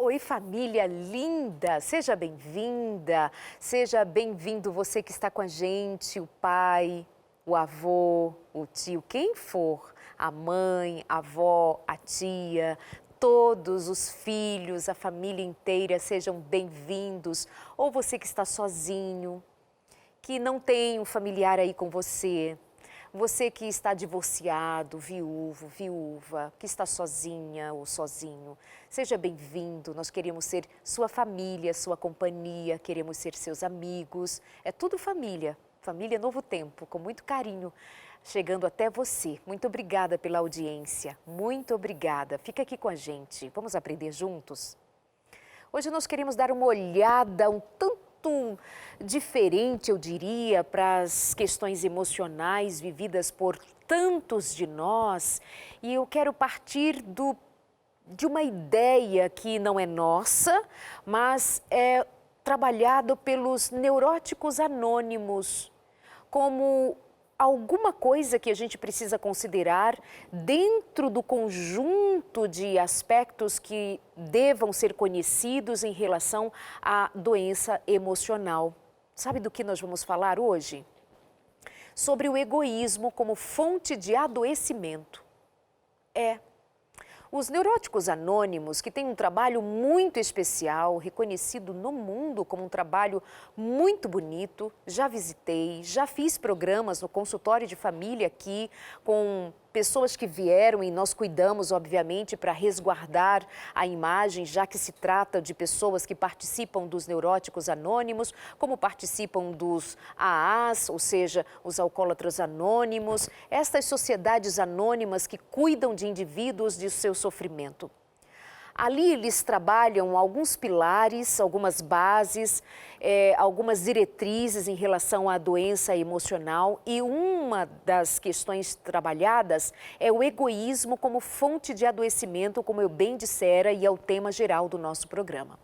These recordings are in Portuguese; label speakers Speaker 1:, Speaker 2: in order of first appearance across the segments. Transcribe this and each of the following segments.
Speaker 1: Oi, família linda! Seja bem-vinda, seja bem-vindo você que está com a gente, o pai, o avô, o tio, quem for, a mãe, a avó, a tia, todos os filhos, a família inteira, sejam bem-vindos. Ou você que está sozinho, que não tem um familiar aí com você. Você que está divorciado, viúvo, viúva, que está sozinha ou sozinho, seja bem-vindo. Nós queremos ser sua família, sua companhia, queremos ser seus amigos. É tudo família, família Novo Tempo, com muito carinho, chegando até você. Muito obrigada pela audiência, muito obrigada. Fica aqui com a gente, vamos aprender juntos? Hoje nós queremos dar uma olhada um tanto diferente, eu diria, para as questões emocionais vividas por tantos de nós. E eu quero partir de uma ideia que não é nossa, mas é trabalhado pelos neuróticos anônimos como alguma coisa que a gente precisa considerar dentro do conjunto de aspectos que devam ser conhecidos em relação à doença emocional. Sabe do que nós vamos falar hoje? Sobre o egoísmo como fonte de adoecimento. Os neuróticos anônimos, que têm um trabalho muito especial, reconhecido no mundo como um trabalho muito bonito, já visitei, já fiz programas no consultório de família aqui com pessoas que vieram e nós cuidamos, obviamente, para resguardar a imagem, já que se trata de pessoas que participam dos neuróticos anônimos, como participam dos AAs, ou seja, os alcoólatras anônimos, estas sociedades anônimas que cuidam de indivíduos de seu sofrimento. Ali eles trabalham alguns pilares, algumas bases, algumas diretrizes em relação à doença emocional e uma das questões trabalhadas é o egoísmo como fonte de adoecimento, como eu bem dissera, e é o tema geral do nosso programa.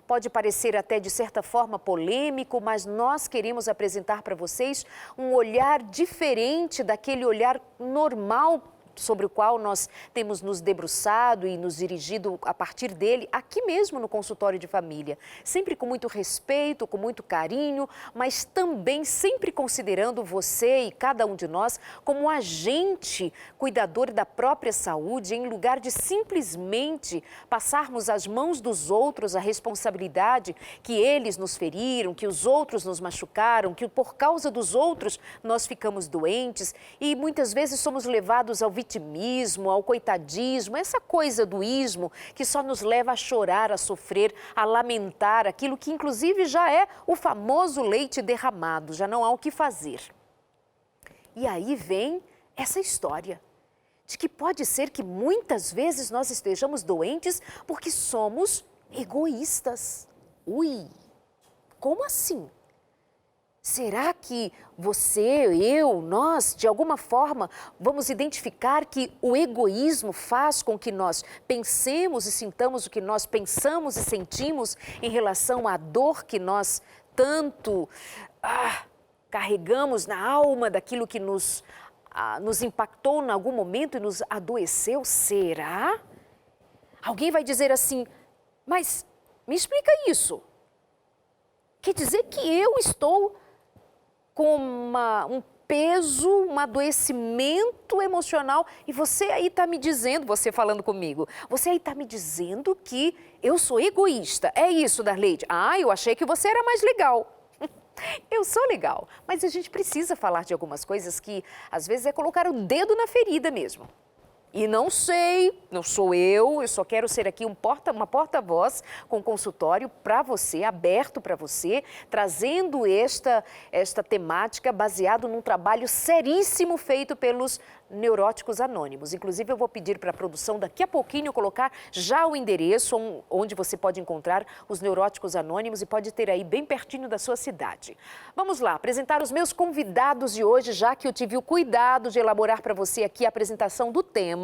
Speaker 1: Pode parecer até de certa forma polêmico, mas nós queremos apresentar para vocês um olhar diferente daquele olhar normal sobre o qual nós temos nos debruçado e nos dirigido a partir dele, aqui mesmo no consultório de família. Sempre com muito respeito, com muito carinho, mas também sempre considerando você e cada um de nós como um agente cuidador da própria saúde, em lugar de simplesmente passarmos às mãos dos outros a responsabilidade que eles nos feriram, que os outros nos machucaram, que por causa dos outros nós ficamos doentes e muitas vezes somos levados ao vitimismo, ao coitadismo, essa coisa do ismo que só nos leva a chorar, a sofrer, a lamentar aquilo que inclusive já é o famoso leite derramado, já não há o que fazer. E aí vem essa história de que pode ser que muitas vezes nós estejamos doentes porque somos egoístas. Ui, como assim? Será que você, eu, nós, de alguma forma, vamos identificar que o egoísmo faz com que nós pensemos e sintamos o que nós pensamos e sentimos em relação à dor que nós tanto carregamos na alma, daquilo que nos impactou em algum momento e nos adoeceu? Será? Alguém vai dizer assim, mas me explica isso. Quer dizer que eu estou com um peso, um adoecimento emocional e você aí está me dizendo, você falando comigo, você aí está me dizendo que eu sou egoísta. É isso, Darleide? Eu achei que você era mais legal. Eu sou legal, mas a gente precisa falar de algumas coisas que às vezes é colocar o dedo na ferida mesmo. E não sei, não sou eu só quero ser aqui uma porta-voz com consultório para você, aberto para você, trazendo esta temática baseado num trabalho seríssimo feito pelos neuróticos anônimos. Inclusive eu vou pedir para a produção daqui a pouquinho colocar já o endereço onde você pode encontrar os neuróticos anônimos e pode ter aí bem pertinho da sua cidade. Vamos lá, apresentar os meus convidados de hoje, já que eu tive o cuidado de elaborar para você aqui a apresentação do tema.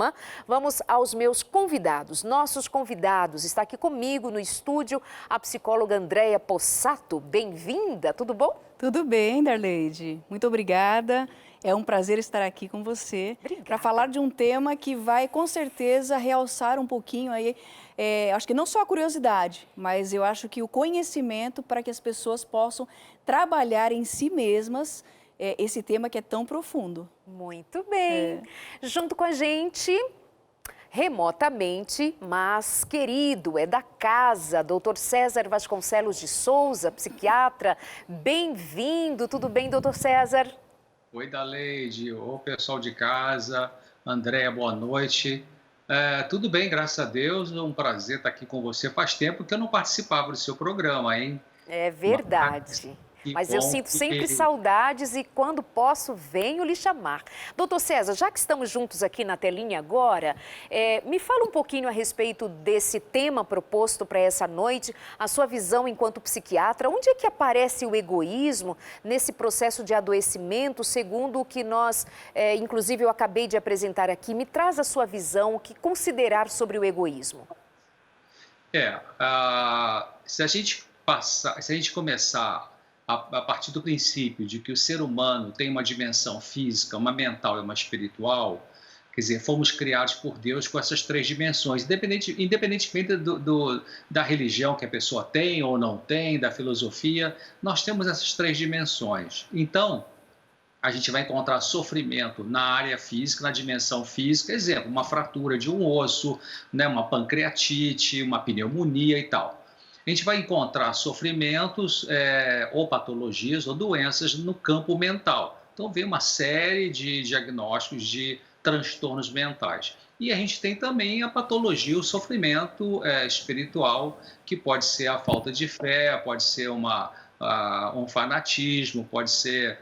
Speaker 1: Vamos aos meus convidados. Nossos convidados, está aqui comigo no estúdio a psicóloga Andréia Possato. Bem-vinda, tudo bom?
Speaker 2: Tudo bem, Darleide. Muito obrigada. É um prazer estar aqui com você para falar de um tema que vai, com certeza, realçar um pouquinho aí acho que não só a curiosidade, mas eu acho que o conhecimento para que as pessoas possam trabalhar em si mesmas esse tema que é tão profundo.
Speaker 1: Muito bem. Junto com a gente, remotamente, mas querido, é da casa, Dr. César Vasconcelos de Souza, psiquiatra. Bem-vindo, tudo bem, Dr. César?
Speaker 3: Oi, Daleide, ô pessoal de casa, Andréia, boa noite. Tudo bem, graças a Deus, é um prazer estar aqui com você. Faz tempo que eu não participava do seu programa, hein?
Speaker 1: É verdade. Mas eu sinto sempre saudades e quando posso venho lhe chamar. Doutor César, já que estamos juntos aqui na telinha agora, me fala um pouquinho a respeito desse tema proposto para essa noite, a sua visão enquanto psiquiatra. Onde é que aparece o egoísmo nesse processo de adoecimento, segundo o que nós, inclusive eu acabei de apresentar aqui? Me traz a sua visão, o que considerar sobre o egoísmo.
Speaker 3: Se a gente começar a partir do princípio de que o ser humano tem uma dimensão física, uma mental e uma espiritual, quer dizer, fomos criados por Deus com essas três dimensões, independentemente da religião que a pessoa tem ou não tem, da filosofia, nós temos essas três dimensões. Então, a gente vai encontrar sofrimento na área física, na dimensão física, exemplo, uma fratura de um osso, né, uma pancreatite, uma pneumonia e tal. A gente vai encontrar sofrimentos ou patologias ou doenças no campo mental. Então, vem uma série de diagnósticos de transtornos mentais. E a gente tem também a patologia, o sofrimento espiritual, que pode ser a falta de fé, pode ser um fanatismo, pode ser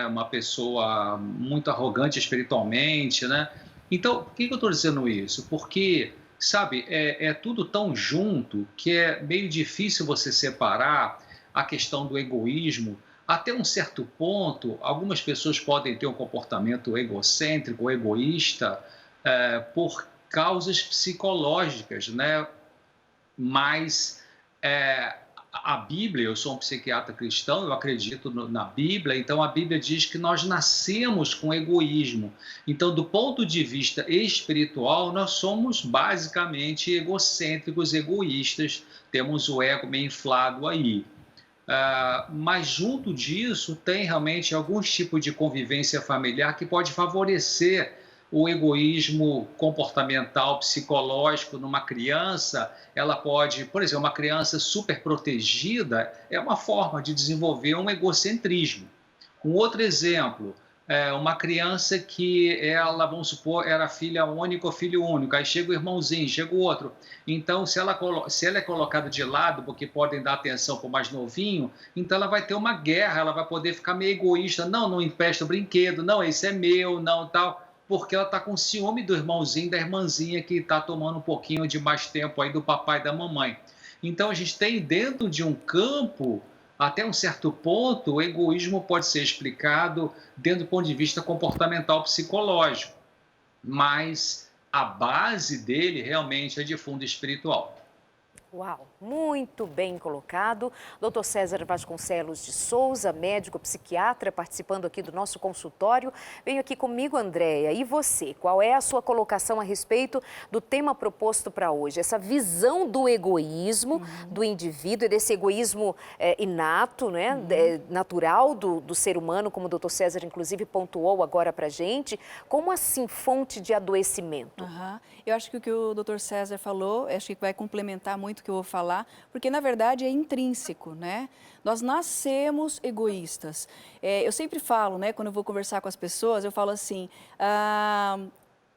Speaker 3: uma pessoa muito arrogante espiritualmente, né? Então, por que eu estou dizendo isso? Porque... sabe, é tudo tão junto que é meio difícil você separar a questão do egoísmo. Até um certo ponto, algumas pessoas podem ter um comportamento egocêntrico ou egoísta por causas psicológicas, né? Mas a Bíblia, eu sou um psiquiatra cristão, eu acredito na Bíblia, então a Bíblia diz que nós nascemos com egoísmo. Então, do ponto de vista espiritual, nós somos basicamente egocêntricos, egoístas, temos o ego meio inflado aí. Mas junto disso, tem realmente alguns tipos de convivência familiar que pode favorecer o egoísmo comportamental, psicológico numa criança. Ela pode, por exemplo, uma criança super protegida é uma forma de desenvolver um egocentrismo. Um outro exemplo, uma criança que ela, vamos supor, era filha única ou filho único, aí chega o irmãozinho, chega o outro. Então, se ela é colocada de lado, porque podem dar atenção para o mais novinho, então ela vai ter uma guerra, ela vai poder ficar meio egoísta. Não empresta o brinquedo, não, esse é meu, não, tal... porque ela está com ciúme do irmãozinho, da irmãzinha que está tomando um pouquinho de mais tempo aí do papai e da mamãe. Então, a gente tem dentro de um campo, até um certo ponto, o egoísmo pode ser explicado dentro do ponto de vista comportamental psicológico, mas a base dele realmente é de fundo espiritual.
Speaker 1: Uau, muito bem colocado. Dr. César Vasconcelos de Souza, médico psiquiatra, participando aqui do nosso consultório. Venho aqui comigo, Andréia. E você, qual é a sua colocação a respeito do tema proposto para hoje? Essa visão do egoísmo do indivíduo, e desse egoísmo inato, né? Natural do ser humano, como o Dr. César, inclusive, pontuou agora para a gente. Como assim fonte de adoecimento?
Speaker 2: Eu acho que o que o Dr. César falou, acho que vai complementar muito o que eu vou falar, porque na verdade é intrínseco, né? Nós nascemos egoístas. Eu sempre falo, né, quando eu vou conversar com as pessoas, eu falo assim,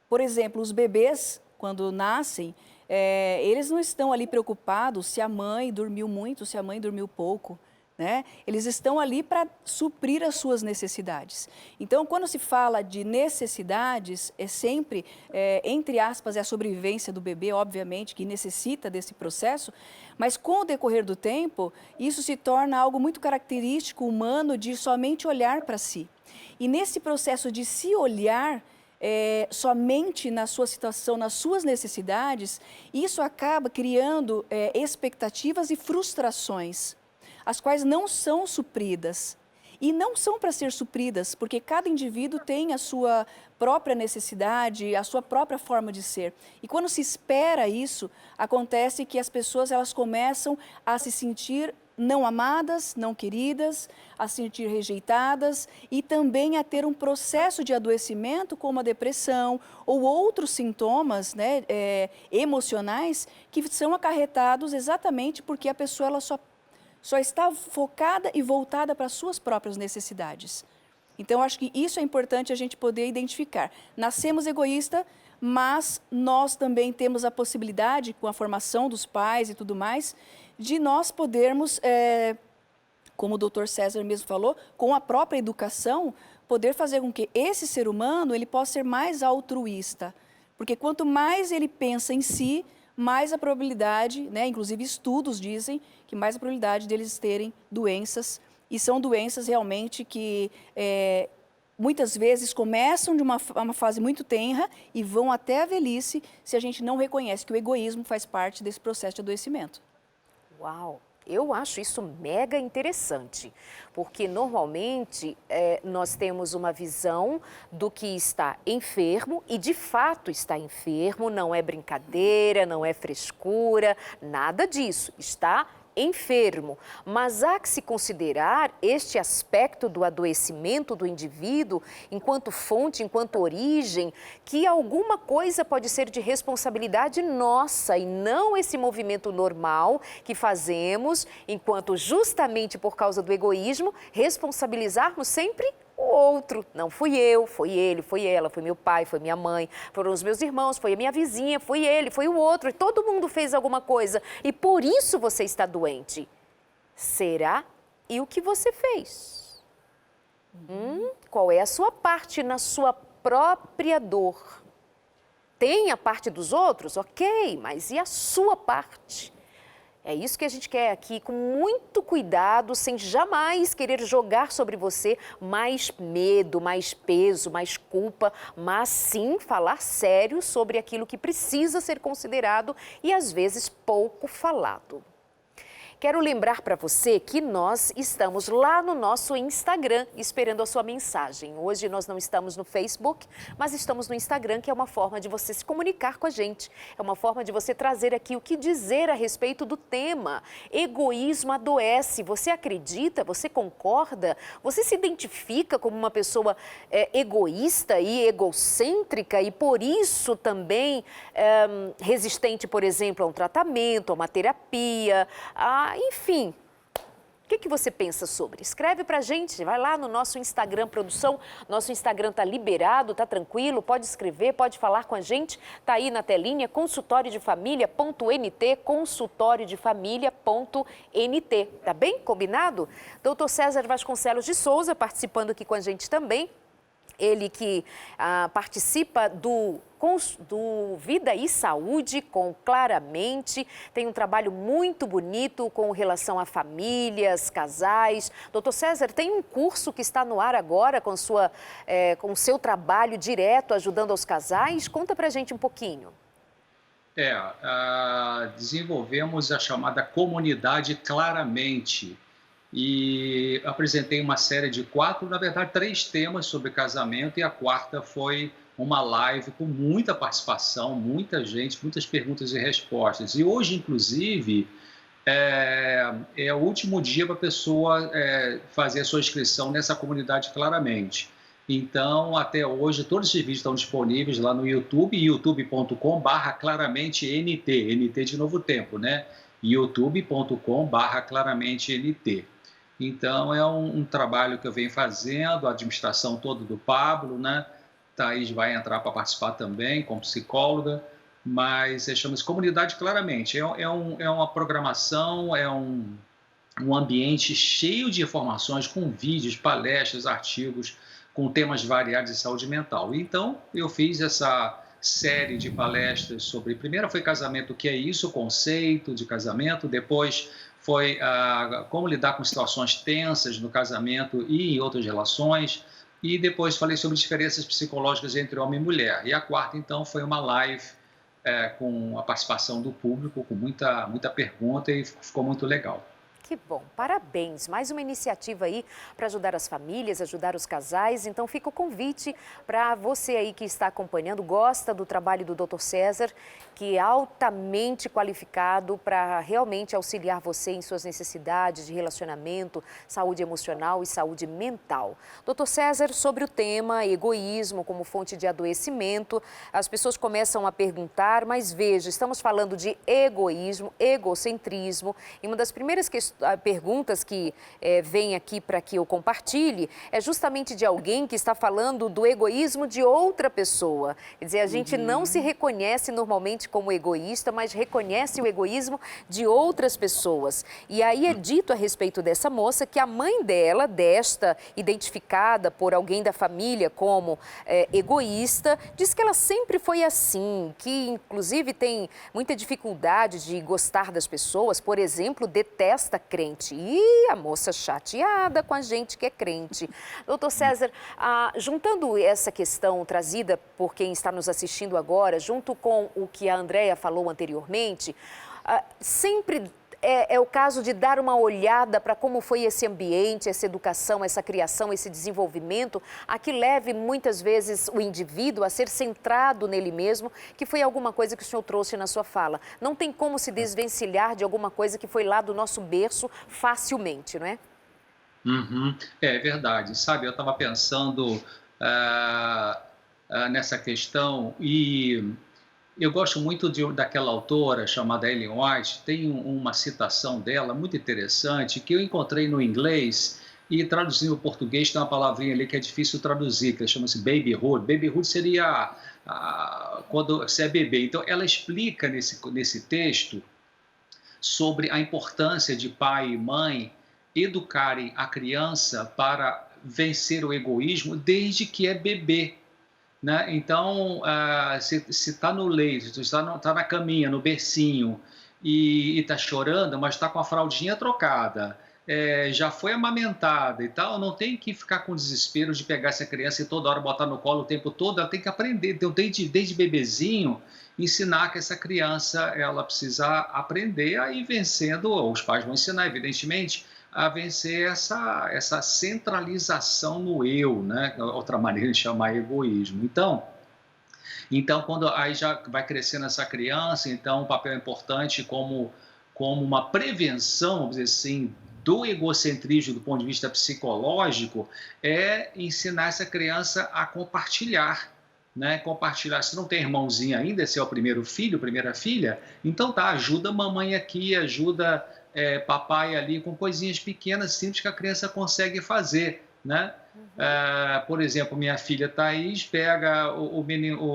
Speaker 2: por exemplo, os bebês, quando nascem, eles não estão ali preocupados se a mãe dormiu muito, se a mãe dormiu pouco. Né? Eles estão ali para suprir as suas necessidades. Então, quando se fala de necessidades, é sempre, entre aspas, é a sobrevivência do bebê, obviamente, que necessita desse processo, mas com o decorrer do tempo, isso se torna algo muito característico humano de somente olhar para si. E nesse processo de se olhar, somente na sua situação, nas suas necessidades, isso acaba criando expectativas e frustrações, as quais não são supridas. e não são para ser supridas, porque cada indivíduo tem a sua própria necessidade, a sua própria forma de ser. E quando se espera isso, acontece que as pessoas elas começam a se sentir não amadas, não queridas, a se sentir rejeitadas e também a ter um processo de adoecimento como a depressão ou outros sintomas, né, emocionais que são acarretados exatamente porque a pessoa ela só está focada e voltada para as suas próprias necessidades. Então, acho que isso é importante a gente poder identificar. Nascemos egoísta, mas nós também temos a possibilidade, com a formação dos pais e tudo mais, de nós podermos, como o Dr. César mesmo falou, com a própria educação, poder fazer com que esse ser humano ele possa ser mais altruísta. Porque quanto mais ele pensa em si, mais a probabilidade, né, inclusive estudos dizem, que mais a probabilidade deles terem doenças, e são doenças realmente que muitas vezes começam de uma fase muito tenra e vão até a velhice se a gente não reconhece que o egoísmo faz parte desse processo de adoecimento.
Speaker 1: Uau! Eu acho isso mega interessante, porque normalmente nós temos uma visão do que está enfermo e de fato está enfermo, não é brincadeira, não é frescura, nada disso, está enfermo, mas há que se considerar este aspecto do adoecimento do indivíduo enquanto fonte, enquanto origem, que alguma coisa pode ser de responsabilidade nossa e não esse movimento normal que fazemos enquanto justamente por causa do egoísmo responsabilizarmos sempre o outro. Não fui eu, foi ele, foi ela, foi meu pai, foi minha mãe, foram os meus irmãos, foi a minha vizinha, foi ele, foi o outro. E todo mundo fez alguma coisa e por isso você está doente. Será? E o que você fez? Qual é a sua parte na sua própria dor? Tem a parte dos outros? Ok, mas e a sua parte? É isso que a gente quer aqui, com muito cuidado, sem jamais querer jogar sobre você mais medo, mais peso, mais culpa, mas sim falar sério sobre aquilo que precisa ser considerado e às vezes pouco falado. Quero lembrar para você que nós estamos lá no nosso Instagram esperando a sua mensagem. Hoje nós não estamos no Facebook, mas estamos no Instagram, que é uma forma de você se comunicar com a gente. É uma forma de você trazer aqui o que dizer a respeito do tema. Egoísmo adoece. Você acredita? Você concorda? Você se identifica como uma pessoa egoísta e egocêntrica e por isso também resistente, por exemplo, a um tratamento, a uma terapia, enfim, o que você pensa sobre? Escreve pra gente, vai lá no nosso Instagram, produção, nosso Instagram tá liberado, tá tranquilo, pode escrever, pode falar com a gente, tá aí na telinha, consultoriodefamilia.nt, consultoriodefamilia.nt, tá bem? Combinado? Dr. César Vasconcelos de Souza participando aqui com a gente também, ele que participa do Vida e Saúde com Claramente, tem um trabalho muito bonito com relação a famílias, casais. Doutor César, tem um curso que está no ar agora com o seu trabalho direto ajudando aos casais. Conta pra gente um pouquinho.
Speaker 3: Desenvolvemos a chamada Comunidade Claramente e apresentei uma série de 3 temas sobre casamento e a quarta foi uma live com muita participação, muita gente, muitas perguntas e respostas. E hoje, inclusive, é o último dia para a pessoa fazer a sua inscrição nessa comunidade Claramente. Então, até hoje, todos esses vídeos estão disponíveis lá no YouTube, youtube.com/claramente.nt, NT de Novo Tempo, né? youtube.com/claramente.nt. Então, é um trabalho que eu venho fazendo, a administração toda do Pablo, né? Thaís vai entrar para participar também, como psicóloga, mas chama-se Comunidade Claramente. É uma programação, é um ambiente cheio de informações, com vídeos, palestras, artigos, com temas variados de saúde mental. Então, eu fiz essa série de palestras sobre... Primeiro foi casamento, o que é isso, o conceito de casamento, depois foi como lidar com situações tensas no casamento e em outras relações, e depois falei sobre diferenças psicológicas entre homem e mulher. E a quarta, então, foi uma live com a participação do público, com muita pergunta e ficou muito legal.
Speaker 1: Que bom, parabéns. Mais uma iniciativa aí para ajudar as famílias, ajudar os casais. Então fica o convite para você aí que está acompanhando, gosta do trabalho do Dr. César, que é altamente qualificado para realmente auxiliar você em suas necessidades de relacionamento, saúde emocional e saúde mental. Dr. César, sobre o tema egoísmo como fonte de adoecimento, as pessoas começam a perguntar, mas veja, estamos falando de egoísmo, egocentrismo, e uma das primeiras perguntas que vem aqui para que eu compartilhe é justamente de alguém que está falando do egoísmo de outra pessoa. Quer dizer, a gente não se reconhece normalmente como egoísta, mas reconhece o egoísmo de outras pessoas. E aí é dito a respeito dessa moça que a mãe dela, identificada por alguém da família como egoísta, diz que ela sempre foi assim, que inclusive tem muita dificuldade de gostar das pessoas, por exemplo, detesta crente. E a moça chateada com a gente que é crente. Doutor César, juntando essa questão trazida por quem está nos assistindo agora, junto com o que a Andréia falou anteriormente, sempre é o caso de dar uma olhada para como foi esse ambiente, essa educação, essa criação, esse desenvolvimento, a que leve muitas vezes o indivíduo a ser centrado nele mesmo, que foi alguma coisa que o senhor trouxe na sua fala. Não tem como se desvencilhar de alguma coisa que foi lá do nosso berço facilmente, não é?
Speaker 3: É verdade. Sabe, eu estava pensando nessa questão e eu gosto muito daquela autora chamada Ellen White. Tem uma citação dela muito interessante que eu encontrei no inglês e traduzi no português. Tem uma palavrinha ali que é difícil traduzir, que chama-se babyhood. Babyhood seria quando você é bebê. Então, ela explica nesse texto sobre a importância de pai e mãe educarem a criança para vencer o egoísmo desde que é bebê. Né? Então, se está no leito, se está na caminha, no bercinho, e está chorando, mas está com a fraldinha trocada, já foi amamentada e tal, não tem que ficar com desespero de pegar essa criança e toda hora botar no colo o tempo todo. Ela tem que aprender, então, desde bebezinho, ensinar que essa criança ela precisa aprender a ir vencendo, ou os pais vão ensinar, evidentemente, a vencer essa centralização no eu, né? Outra maneira de chamar egoísmo. Então, quando aí já vai crescendo essa criança, então um papel importante como uma prevenção, vamos dizer assim, do egocentrismo do ponto de vista psicológico, é ensinar essa criança a compartilhar. Né, compartilhar. Se não tem irmãozinho ainda, se é o primeiro filho, primeira filha, então ajuda a mamãe aqui, ajuda papai ali com coisinhas pequenas, simples que a criança consegue fazer, né? Por exemplo, minha filha Thaís pega o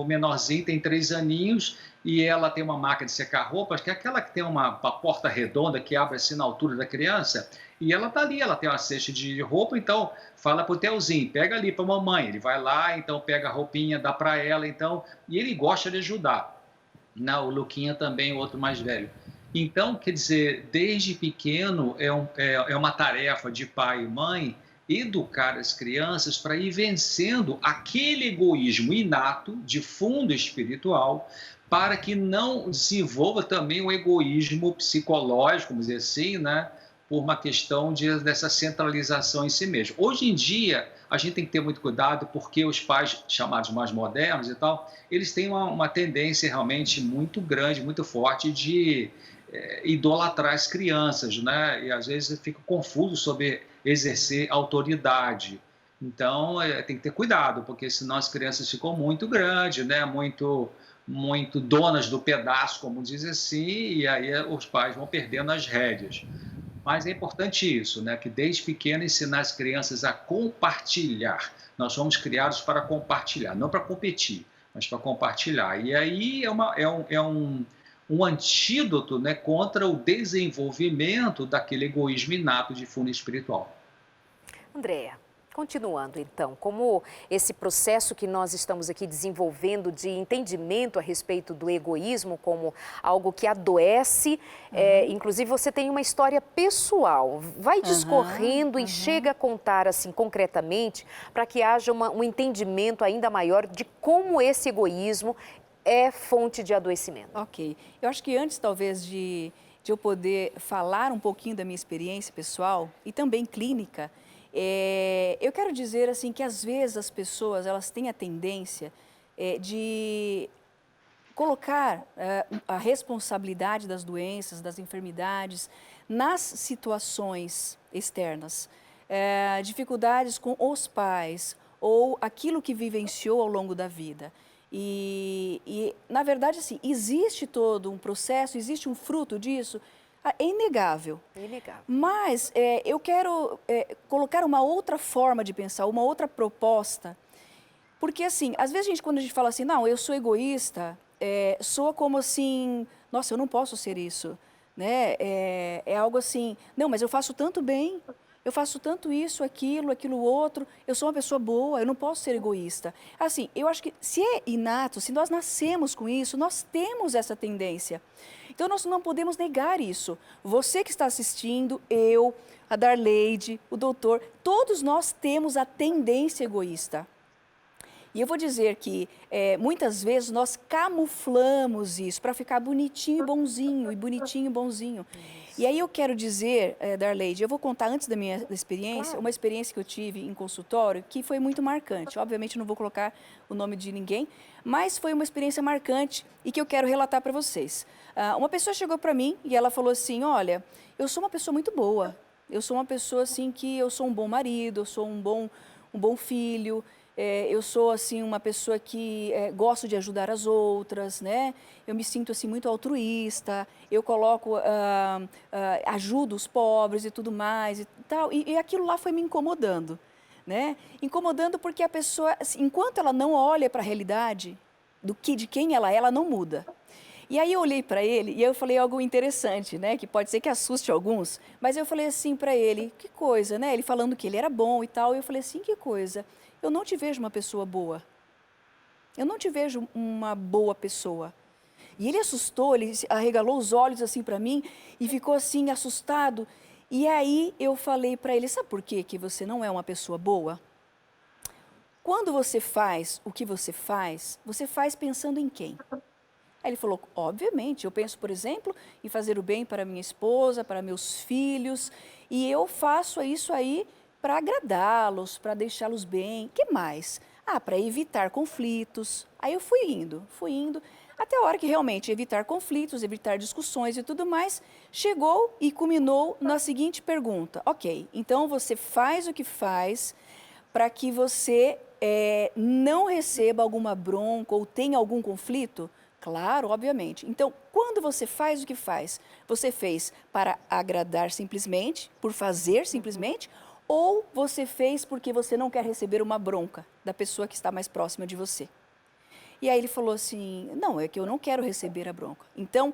Speaker 3: menorzinho, tem 3 aninhos, e ela tem uma máquina de secar roupas, que é aquela que tem uma porta redonda que abre assim na altura da criança, e ela tá ali, ela tem uma cesta de roupa, então fala pro Telzinho, pega ali para mamãe, ele vai lá, então pega a roupinha, dá para ela, então, e ele gosta de ajudar. Não, o Luquinha também, o outro mais velho. Então, quer dizer, desde pequeno é uma tarefa de pai e mãe educar as crianças para ir vencendo aquele egoísmo inato, de fundo espiritual, para que não desenvolva também o egoísmo psicológico, vamos dizer assim, né? Por uma questão dessa centralização em si mesmo. Hoje em dia, a gente tem que ter muito cuidado, porque os pais chamados mais modernos e tal, eles têm uma tendência realmente muito grande, muito forte de idolatrar as crianças, né? E às vezes fica confuso sobre exercer autoridade. Então, tem que ter cuidado, porque senão as crianças ficam muito grandes, né? Muito donas do pedaço, como diz assim, e aí os pais vão perdendo as rédeas. Mas é importante isso, né? Que desde pequeno ensinar as crianças a compartilhar. Nós somos criados para compartilhar, não para competir, mas para compartilhar. E aí é um antídoto, né, contra o desenvolvimento daquele egoísmo inato de fundo espiritual.
Speaker 1: Andréia, continuando então, como esse processo que nós estamos aqui desenvolvendo de entendimento a respeito do egoísmo como algo que adoece, inclusive você tem uma história pessoal, vai discorrendo e chega a contar assim concretamente para que haja um entendimento ainda maior de como esse egoísmo é fonte de adoecimento.
Speaker 2: Ok. Eu acho que antes, talvez, de de eu poder falar um pouquinho da minha experiência pessoal e também clínica, eu quero dizer assim que às vezes as pessoas elas têm a tendência de colocar a responsabilidade das doenças, das enfermidades nas situações externas, dificuldades com os pais ou aquilo que vivenciou ao longo da vida. E na verdade, assim, existe todo um processo, existe um fruto disso, é inegável.
Speaker 1: É inegável.
Speaker 2: Mas eu quero colocar uma outra forma de pensar, uma outra proposta, porque assim, às vezes quando a gente fala assim, não, eu sou egoísta, soa como assim, nossa, eu não posso ser isso, né? É algo assim, não, mas eu faço tanto bem, eu faço tanto isso, aquilo outro, eu sou uma pessoa boa, eu não posso ser egoísta. Assim, eu acho que se é inato, se nós nascemos com isso, nós temos essa tendência. Então, nós não podemos negar isso. Você que está assistindo, eu, a Darleide, o doutor, todos nós temos a tendência egoísta. E eu vou dizer que muitas vezes nós camuflamos isso para ficar bonitinho e bonzinho, bonitinho e bonzinho. E aí eu quero dizer, Darleide, eu vou contar antes da minha experiência,
Speaker 1: Claro.
Speaker 2: uma experiência que eu tive em consultório que foi muito marcante. Obviamente não vou colocar o nome de ninguém, mas foi uma experiência marcante e que eu quero relatar para vocês. Uma pessoa chegou para mim e ela falou assim, olha, eu sou uma pessoa muito boa, eu sou uma pessoa assim que eu sou um bom marido, eu sou um bom filho, eu sou assim uma pessoa que gosto de ajudar as outras, né? Eu me sinto assim muito altruísta, eu coloco, ajudo os pobres e tudo mais e tal. E aquilo lá foi me incomodando, né? Incomodando porque a pessoa, assim, enquanto ela não olha para a realidade de quem ela não muda. E aí eu olhei para ele e eu falei algo interessante, né? Que pode ser que assuste alguns, mas eu falei assim para ele, que coisa, né? Ele falando que ele era bom e tal, e eu falei assim, que coisa. Eu não te vejo uma pessoa boa. Eu não te vejo uma boa pessoa. E ele assustou, ele arregalou os olhos assim para mim e ficou assim assustado. E aí eu falei para ele, sabe por quê que você não é uma pessoa boa? Quando você faz o que você faz pensando em quem? Aí ele falou, obviamente, eu penso, por exemplo, em fazer o bem para minha esposa, para meus filhos, e eu faço isso aí para agradá-los, para deixá-los bem. Que mais? Para evitar conflitos. Aí eu fui indo, até a hora que realmente evitar conflitos, evitar discussões e tudo mais, chegou e culminou na seguinte pergunta. Ok, então você faz o que faz para que você não receba alguma bronca ou tenha algum conflito? Claro, obviamente. Então, quando você faz o que faz, você fez para agradar simplesmente, por fazer simplesmente, ou você fez porque você não quer receber uma bronca da pessoa que está mais próxima de você? E aí ele falou assim, não, é que eu não quero receber a bronca. Então,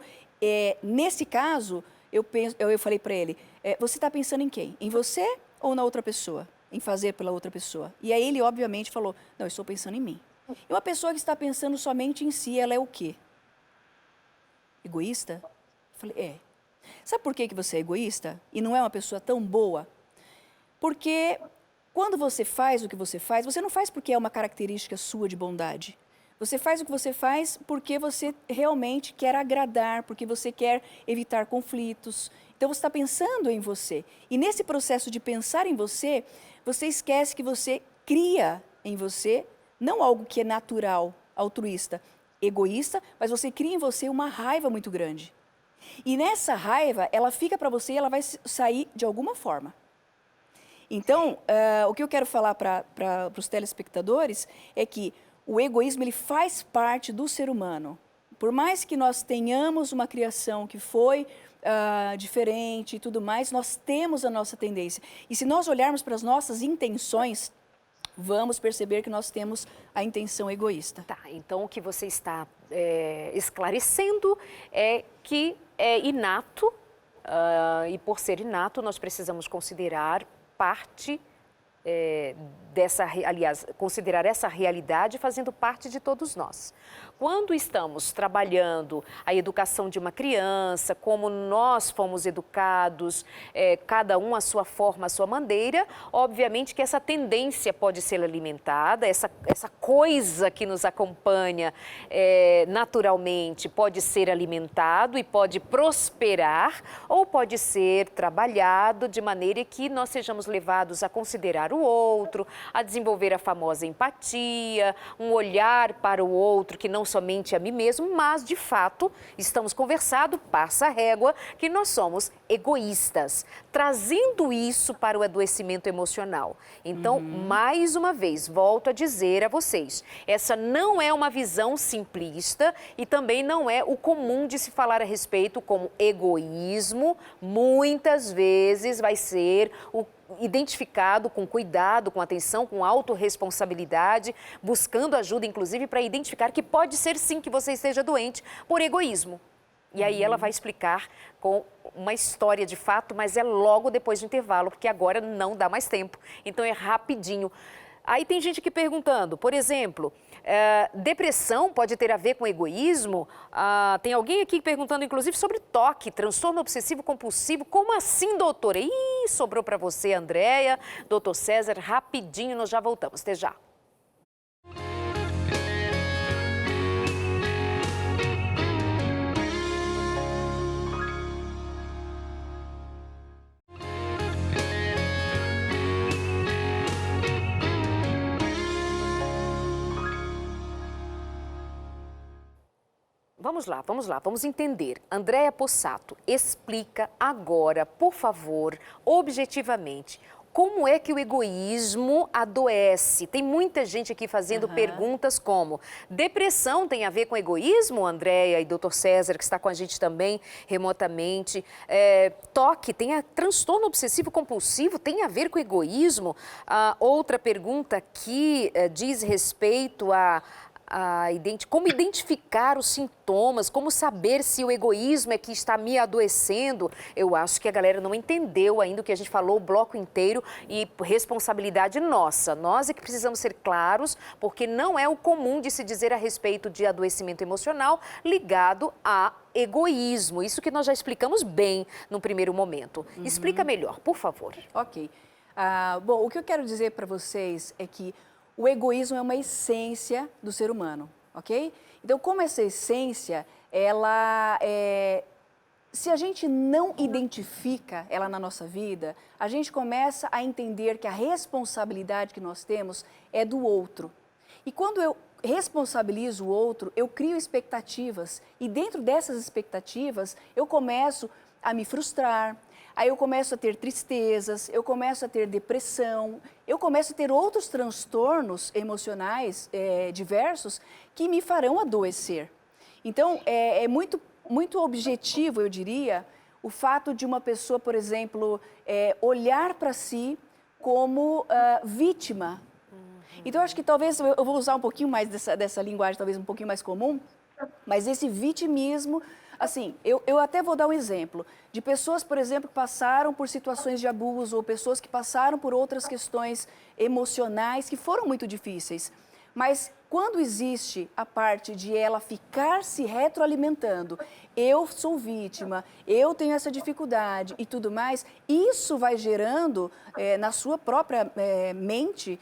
Speaker 2: nesse caso, eu falei para ele, você está pensando em quem? Em você ou na outra pessoa? Em fazer pela outra pessoa? E aí ele, obviamente, falou, não, eu estou pensando em mim. E uma pessoa que está pensando somente em si, ela é o quê? Egoísta? Eu falei, Sabe por que você é egoísta e não é uma pessoa tão boa? Porque quando você faz o que você não faz porque é uma característica sua de bondade. Você faz o que você faz porque você realmente quer agradar, porque você quer evitar conflitos. Então você está pensando em você. E nesse processo de pensar em você, você esquece que você cria em você não algo que é natural, altruísta, egoísta, mas você cria em você uma raiva muito grande. E nessa raiva, ela fica para você e ela vai sair de alguma forma. Então, o que eu quero falar para os telespectadores é que o egoísmo ele faz parte do ser humano. Por mais que nós tenhamos uma criação que foi diferente e tudo mais, nós temos a nossa tendência. E se nós olharmos para as nossas intenções, vamos perceber que nós temos a intenção egoísta.
Speaker 1: Tá, então o que você está esclarecendo é que é inato, e por ser inato nós precisamos considerar parte aliás, considerar essa realidade fazendo parte de todos nós. Quando estamos trabalhando a educação de uma criança, como nós fomos educados, cada um à sua forma, à sua maneira, obviamente que essa tendência pode ser alimentada, essa coisa que nos acompanha naturalmente pode ser alimentado e pode prosperar, ou pode ser trabalhado de maneira que nós sejamos levados a considerar o outro, a desenvolver a famosa empatia, um olhar para o outro que não somente a mim mesmo, mas de fato estamos conversando, passa a régua, que nós somos egoístas, trazendo isso para o adoecimento emocional. Então, mais uma vez, volto a dizer a vocês, essa não é uma visão simplista e também não é o comum de se falar a respeito como egoísmo. Muitas vezes vai ser identificado com cuidado, com atenção, com autorresponsabilidade, buscando ajuda, inclusive, para identificar que pode ser sim que você esteja doente por egoísmo. E aí ela vai explicar com uma história de fato, mas é logo depois do intervalo, porque agora não dá mais tempo. Então é rapidinho. Aí tem gente aqui perguntando, por exemplo, depressão pode ter a ver com egoísmo? Tem alguém aqui perguntando, inclusive, sobre toque, transtorno obsessivo compulsivo. Como assim, doutora? Ih, sobrou para você, Andréia, doutor César, rapidinho, nós já voltamos. Até já. Vamos entender. Andréia Possato, explica agora, por favor, objetivamente, como é que o egoísmo adoece? Tem muita gente aqui fazendo perguntas como: depressão tem a ver com egoísmo, Andréia e doutor César, que está com a gente também remotamente. Toque, transtorno obsessivo compulsivo, tem a ver com egoísmo? Outra pergunta aqui diz respeito a como identificar os sintomas, como saber se o egoísmo é que está me adoecendo. Eu acho que a galera não entendeu ainda o que a gente falou o bloco inteiro e responsabilidade nossa. Nós é que precisamos ser claros, porque não é o comum de se dizer a respeito de adoecimento emocional ligado a egoísmo. Isso que nós já explicamos bem no primeiro momento. Explica melhor, por favor.
Speaker 2: Ok. Bom, o que eu quero dizer para vocês é que o egoísmo é uma essência do ser humano, ok? Então, como essa essência, se a gente não identifica ela na nossa vida, a gente começa a entender que a responsabilidade que nós temos é do outro. E quando eu responsabilizo o outro, eu crio expectativas e dentro dessas expectativas eu começo a me frustrar. Aí eu começo a ter tristezas, eu começo a ter depressão, eu começo a ter outros transtornos emocionais diversos que me farão adoecer. Então, é muito, muito objetivo, eu diria, o fato de uma pessoa, por exemplo, olhar para si como vítima. Então, acho que talvez, eu vou usar um pouquinho mais dessa linguagem, talvez um pouquinho mais comum, mas esse vitimismo... Assim, eu até vou dar um exemplo de pessoas, por exemplo, que passaram por situações de abuso ou pessoas que passaram por outras questões emocionais que foram muito difíceis. Mas quando existe a parte de ela ficar se retroalimentando, eu sou vítima, eu tenho essa dificuldade e tudo mais, isso vai gerando na sua própria mente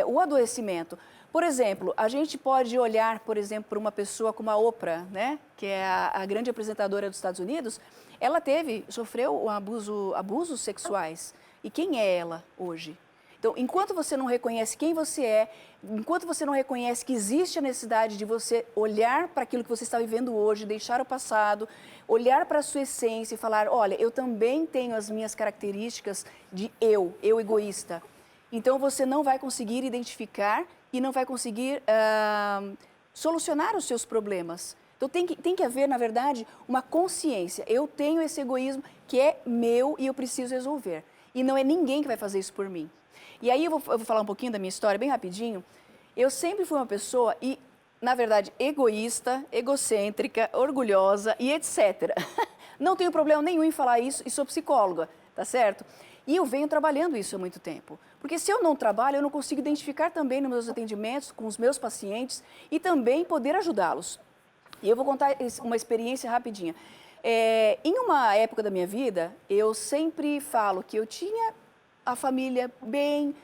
Speaker 2: o adoecimento. Por exemplo, a gente pode olhar, por exemplo, para uma pessoa como a Oprah, né, que é a grande apresentadora dos Estados Unidos. Ela sofreu abusos sexuais. E quem é ela hoje? Então, enquanto você não reconhece quem você é, enquanto você não reconhece que existe a necessidade de você olhar para aquilo que você está vivendo hoje, deixar o passado, olhar para a sua essência e falar, olha, eu também tenho as minhas características de eu egoísta. Então, você não vai conseguir identificar e não vai conseguir solucionar os seus problemas. Então, tem que haver, na verdade, uma consciência. Eu tenho esse egoísmo que é meu e eu preciso resolver. E não é ninguém que vai fazer isso por mim. E aí eu vou falar um pouquinho da minha história, bem rapidinho. Eu sempre fui uma pessoa, na verdade, egoísta, egocêntrica, orgulhosa e etc. Não tenho problema nenhum em falar isso e sou psicóloga, tá certo? E eu venho trabalhando isso há muito tempo. Porque se eu não trabalho, eu não consigo identificar também nos meus atendimentos com os meus pacientes e também poder ajudá-los. E eu vou contar uma experiência rapidinha. Em uma época da minha vida, eu sempre falo que eu tinha a família bem,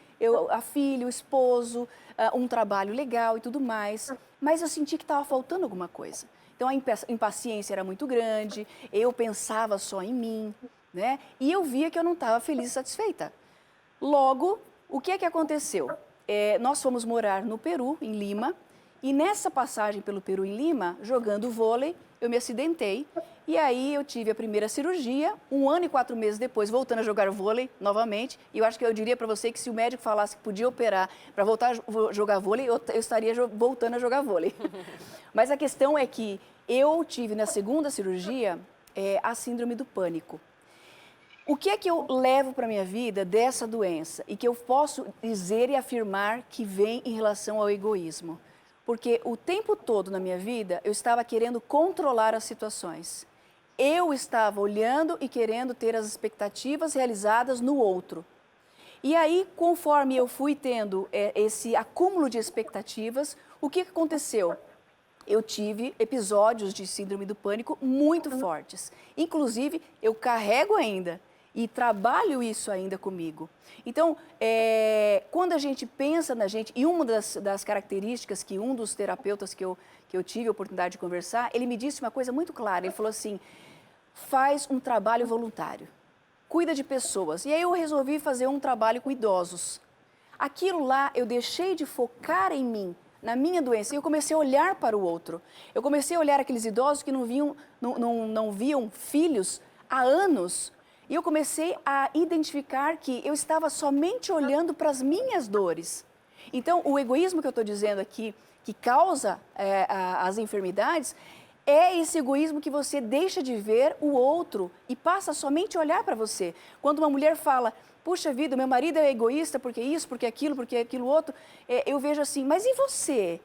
Speaker 2: a filha, o esposo, um trabalho legal e tudo mais, mas eu senti que estava faltando alguma coisa. Então a impaciência era muito grande, eu pensava só em mim, né? E eu via que eu não estava feliz e satisfeita. Logo, o que é que aconteceu? Nós fomos morar no Peru, em Lima, e nessa passagem pelo Peru em Lima, jogando vôlei, eu me acidentei. E aí eu tive a primeira cirurgia, 1 ano e 4 meses depois, voltando a jogar vôlei novamente. E eu acho que eu diria para você que se o médico falasse que podia operar para voltar a jogar vôlei, eu estaria voltando a jogar vôlei. Mas a questão é que eu tive na segunda cirurgia a síndrome do pânico. O que é que eu levo para a minha vida dessa doença e que eu posso dizer e afirmar que vem em relação ao egoísmo? Porque o tempo todo na minha vida eu estava querendo controlar as situações. Eu estava olhando e querendo ter as expectativas realizadas no outro. E aí, conforme eu fui tendo esse acúmulo de expectativas, o que aconteceu? Eu tive episódios de síndrome do pânico muito fortes. Inclusive, eu carrego ainda e trabalho isso ainda comigo. Então, quando a gente pensa na gente, e uma das características que um dos terapeutas que eu tive a oportunidade de conversar, ele me disse uma coisa muito clara, ele falou assim, faz um trabalho voluntário, cuida de pessoas. E aí eu resolvi fazer um trabalho com idosos. Aquilo lá, eu deixei de focar em mim, na minha doença, e eu comecei a olhar para o outro. Eu comecei a olhar aqueles idosos que não viam filhos há anos. E eu comecei a identificar que eu estava somente olhando para as minhas dores. Então, o egoísmo que eu estou dizendo aqui, que causa as enfermidades, é esse egoísmo que você deixa de ver o outro e passa somente a olhar para você. Quando uma mulher fala, puxa vida, meu marido é egoísta porque isso, porque aquilo outro, eu vejo assim, mas e você?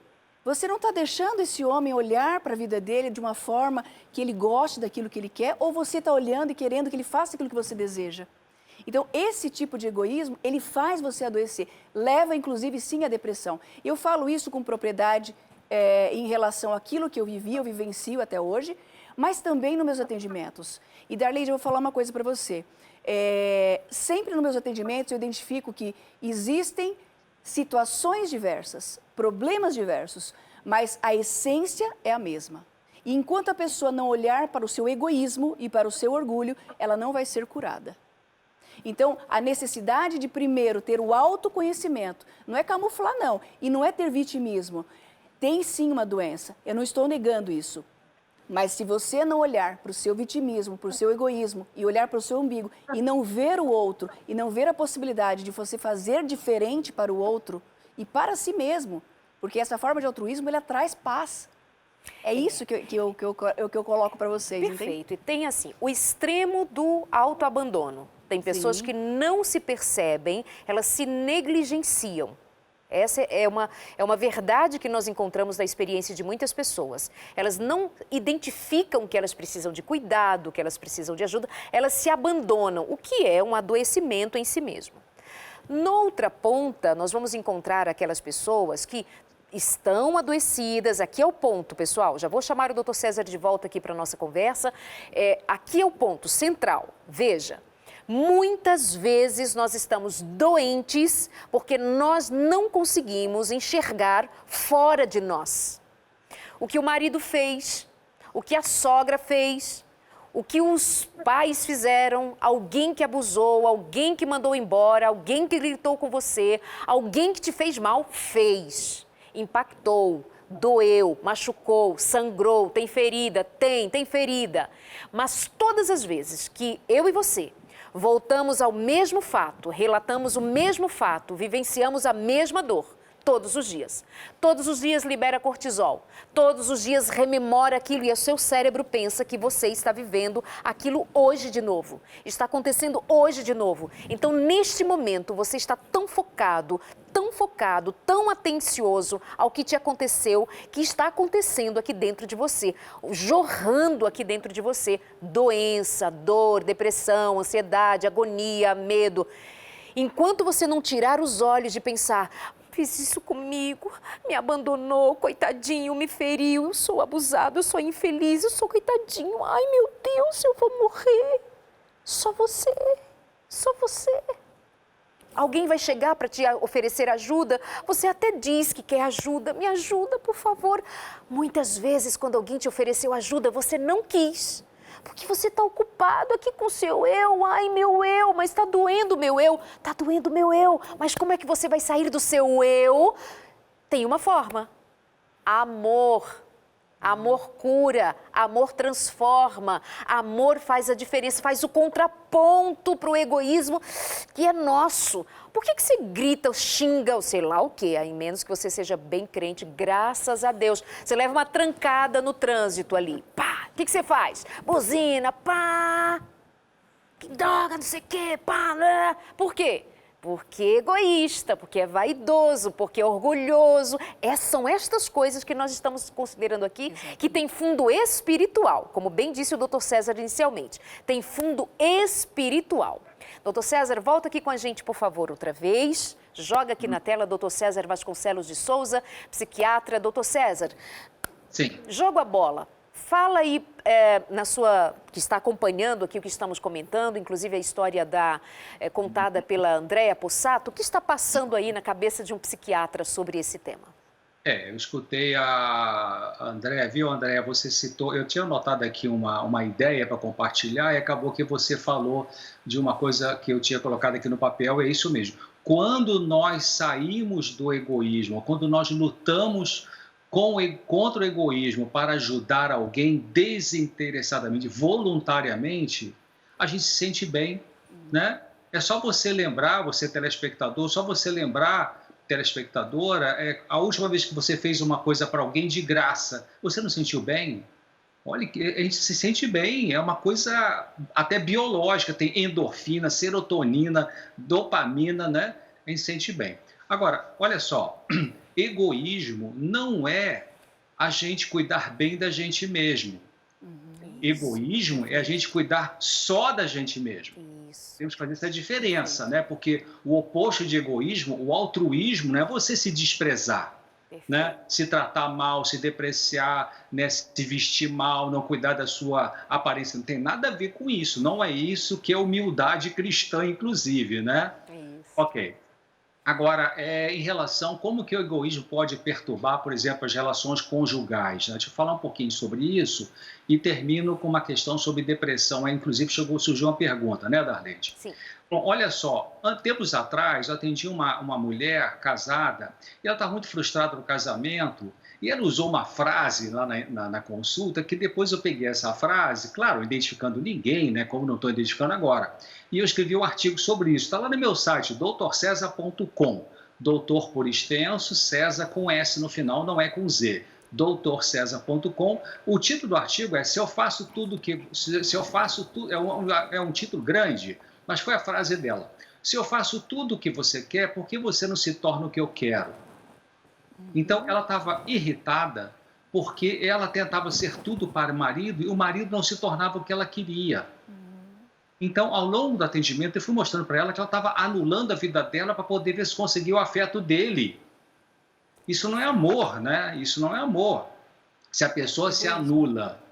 Speaker 2: Você não está deixando esse homem olhar para a vida dele de uma forma que ele goste daquilo que ele quer, ou você está olhando e querendo que ele faça aquilo que você deseja? Então, esse tipo de egoísmo, ele faz você adoecer, leva inclusive sim à depressão. E eu falo isso com propriedade em relação àquilo que eu vivi, eu vivencio até hoje, mas também nos meus atendimentos. E Darleide, eu vou falar uma coisa para você. Sempre nos meus atendimentos eu identifico que existem situações diversas, problemas diversos, mas a essência é a mesma. E enquanto a pessoa não olhar para o seu egoísmo e para o seu orgulho, ela não vai ser curada. Então, a necessidade de primeiro ter o autoconhecimento, não é camuflar não, e não é ter vitimismo. Tem sim uma doença, eu não estou negando isso. Mas se você não olhar para o seu vitimismo, para o seu egoísmo e olhar para o seu umbigo e não ver o outro e não ver a possibilidade de você fazer diferente para o outro e para si mesmo, porque essa forma de altruísmo, ela traz paz. É isso que eu coloco para vocês.
Speaker 1: Perfeito.
Speaker 2: Entende?
Speaker 1: E tem assim, o extremo do autoabandono. Tem pessoas
Speaker 2: Sim.
Speaker 1: que não se percebem, elas se negligenciam. Essa é uma verdade que nós encontramos na experiência de muitas pessoas. Elas não identificam que elas precisam de cuidado, que elas precisam de ajuda, elas se abandonam, o que é um adoecimento em si mesmo. Noutra ponta, nós vamos encontrar aquelas pessoas que estão adoecidas. Aqui é o ponto, pessoal. Já vou chamar o Dr. César de volta aqui para a nossa conversa. Aqui é o ponto central. Veja. Muitas vezes nós estamos doentes porque nós não conseguimos enxergar fora de nós. O que o marido fez, o que a sogra fez, o que os pais fizeram, alguém que abusou, alguém que mandou embora, alguém que gritou com você, alguém que te fez mal, fez, impactou, doeu, machucou, sangrou, tem ferida, tem ferida. Mas todas as vezes que eu e você voltamos ao mesmo fato, relatamos o mesmo fato, vivenciamos a mesma dor, Todos os dias. Todos os dias libera cortisol. Todos os dias rememora aquilo e o seu cérebro pensa que você está vivendo aquilo hoje de novo. Está acontecendo hoje de novo. Então, neste momento, você está tão focado, tão atencioso ao que te aconteceu, que está acontecendo aqui dentro de você, jorrando aqui dentro de você. Doença, dor, depressão, ansiedade, agonia, medo. Enquanto você não tirar os olhos de pensar, fez isso comigo, me abandonou, coitadinho, me feriu, eu sou abusado, eu sou infeliz, eu sou coitadinho, ai meu Deus, eu vou morrer. Só você, só você. Alguém vai chegar para te oferecer ajuda, você até diz que quer ajuda, me ajuda, por favor. Muitas vezes, quando alguém te ofereceu ajuda, você não quis. Porque você está ocupado aqui com o seu eu, ai meu eu, mas está doendo o meu eu, está doendo o meu eu. Mas como é que você vai sair do seu eu? Tem uma forma, amor. Amor cura, amor transforma, amor faz a diferença, faz o contraponto para o egoísmo que é nosso. Por que você grita, xinga, ou sei lá o quê? Em menos que você seja bem crente, graças a Deus. Você leva uma trancada no trânsito ali, pá, o que você faz? Buzina, pá, que droga, não sei o quê, pá, né? Por quê? Porque é egoísta, porque é vaidoso, porque é orgulhoso. São estas coisas que nós estamos considerando aqui, que tem fundo espiritual, como bem disse o Dr. César inicialmente. Tem fundo espiritual. Dr. César, volta aqui com a gente, por favor, outra vez. Joga aqui na tela, Dr. César Vasconcelos de Souza, psiquiatra. Dr. César,
Speaker 3: Sim.
Speaker 1: joga a bola. Fala aí, que está acompanhando aqui o que estamos comentando, inclusive a história contada pela Andréa Possato. O que está passando aí na cabeça de um psiquiatra sobre esse tema?
Speaker 3: Eu escutei a Andréa, viu, Andréa? Você citou, eu tinha anotado aqui uma ideia para compartilhar e acabou que você falou de uma coisa que eu tinha colocado aqui no papel, é isso mesmo. Quando nós saímos do egoísmo, quando nós lutamos contra o egoísmo para ajudar alguém desinteressadamente, voluntariamente, a gente se sente bem, né? É só você lembrar, você telespectador, só você lembrar, telespectadora, a última vez que você fez uma coisa para alguém de graça, você não sentiu bem? Olha, a gente se sente bem, é uma coisa até biológica, tem endorfina, serotonina, dopamina, né? A gente se sente bem. Agora, olha só, egoísmo não é a gente cuidar bem da gente mesmo. Egoísmo é a gente cuidar só da gente mesmo.
Speaker 1: Isso.
Speaker 3: Temos que fazer essa diferença, né? Porque o oposto de egoísmo, o altruísmo, não é você se desprezar, né? Se tratar mal, se depreciar, né? Se vestir mal, não cuidar da sua aparência. Não tem nada a ver com isso. Não é isso que é humildade cristã, inclusive, né?
Speaker 1: Isso.
Speaker 3: Ok. Agora, em relação como que o egoísmo pode perturbar, por exemplo, as relações conjugais, né? Deixa eu falar um pouquinho sobre isso e termino com uma questão sobre depressão. Inclusive, surgiu uma pergunta, né, Darlete?
Speaker 1: Sim.
Speaker 3: Bom, olha só, tempos atrás eu atendi uma mulher casada e ela estava muito frustrada no casamento e ela usou uma frase lá na consulta que depois eu peguei essa frase, claro, identificando ninguém, né, como não estou identificando agora, e eu escrevi um artigo sobre isso. Está lá no meu site, doutorcesar.com, doutor por extenso, César com S no final, não é com Z, doutorcesar.com. O título do artigo é Se eu faço tudo que... Se eu faço tudo... É um título grande, mas foi a frase dela. Se eu faço tudo o que você quer, por que você não se torna o que eu quero? Então, ela estava irritada porque ela tentava ser tudo para o marido e o marido não se tornava o que ela queria. Então, ao longo do atendimento, eu fui mostrando para ela que ela estava anulando a vida dela para poder ver se conseguia o afeto dele. Isso não é amor, né? Isso não é amor. Se a pessoa se anula,